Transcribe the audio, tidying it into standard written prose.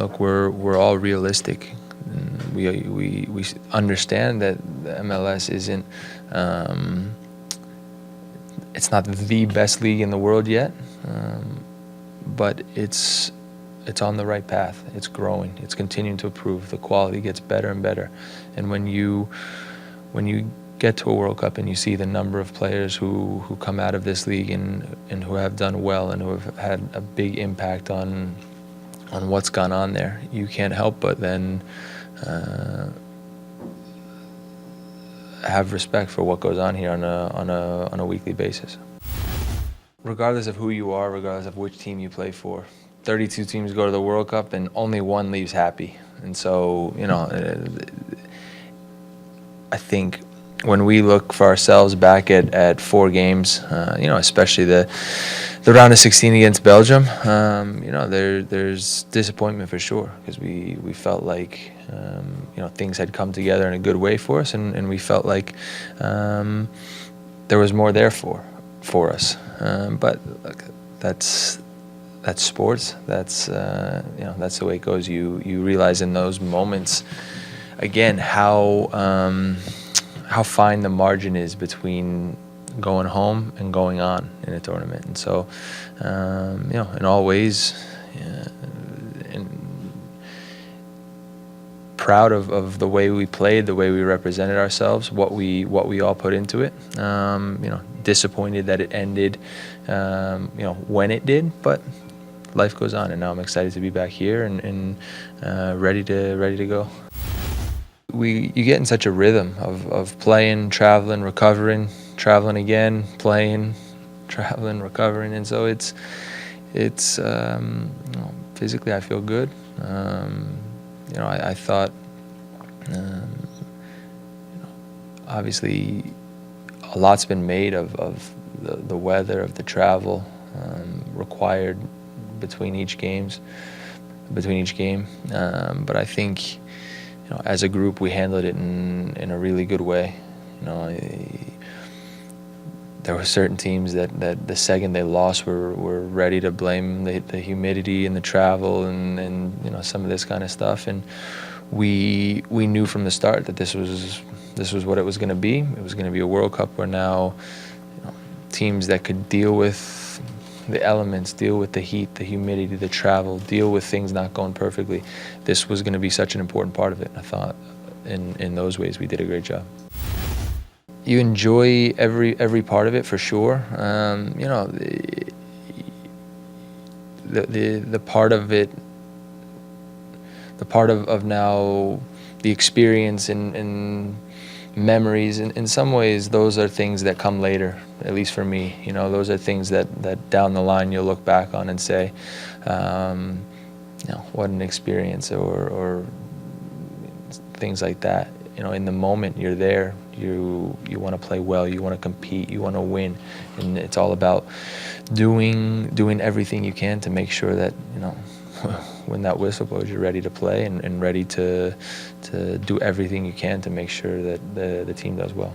look, we're all realistic. And we understand that the MLS isn't it's not the best league in the world yet, but it's on the right path. It's growing. It's continuing to improve. The quality gets better and better. And when you get to a World Cup and you see the number of players who come out of this league and who have done well and who have had a big impact on what's gone on there, you can't help but then have respect for what goes on here on a weekly basis. Regardless of who you are, regardless of which team you play for, 32 teams go to the World Cup and only one leaves happy. And so, I think when we look for ourselves back at 4 games, especially the round of 16 against Belgium, there's disappointment for sure, because we felt like things had come together in a good way for us, and we felt like there was more there for us. But look, that's sports. That's that's the way it goes. You realize in those moments, again, how fine the margin is between going home and going on in a tournament. And so, in all ways, proud of the way we played, the way we represented ourselves, what we all put into it. Disappointed that it ended, when it did, but life goes on, and now I'm excited to be back here and ready to go. You get in such a rhythm of playing, traveling, recovering, traveling again, playing, traveling, recovering, and so it's physically I feel good. I thought, obviously a lot's been made of the weather, of the travel required between each game. But I think, as a group, we handled it in a really good way. There were certain teams that the second they lost were ready to blame the humidity and the travel and some of this kind of stuff. And we knew from the start that this was what it was going to be. It was going to be a World Cup where now teams that could deal with the elements, deal with the heat, the humidity, the travel, deal with things not going perfectly. This was going to be such an important part of it. I thought in those ways we did a great job. You enjoy every part of it for sure. The part of it, the part of now the experience and memories, in some ways those are things that come later, at least for me. Those are things that down the line you'll look back on and say, what an experience, or things like that. In the moment you're there, you want to play well, you want to compete, you want to win, and it's all about doing everything you can to make sure that when that whistle blows, you're ready to play and ready to do everything you can to make sure that the team does well.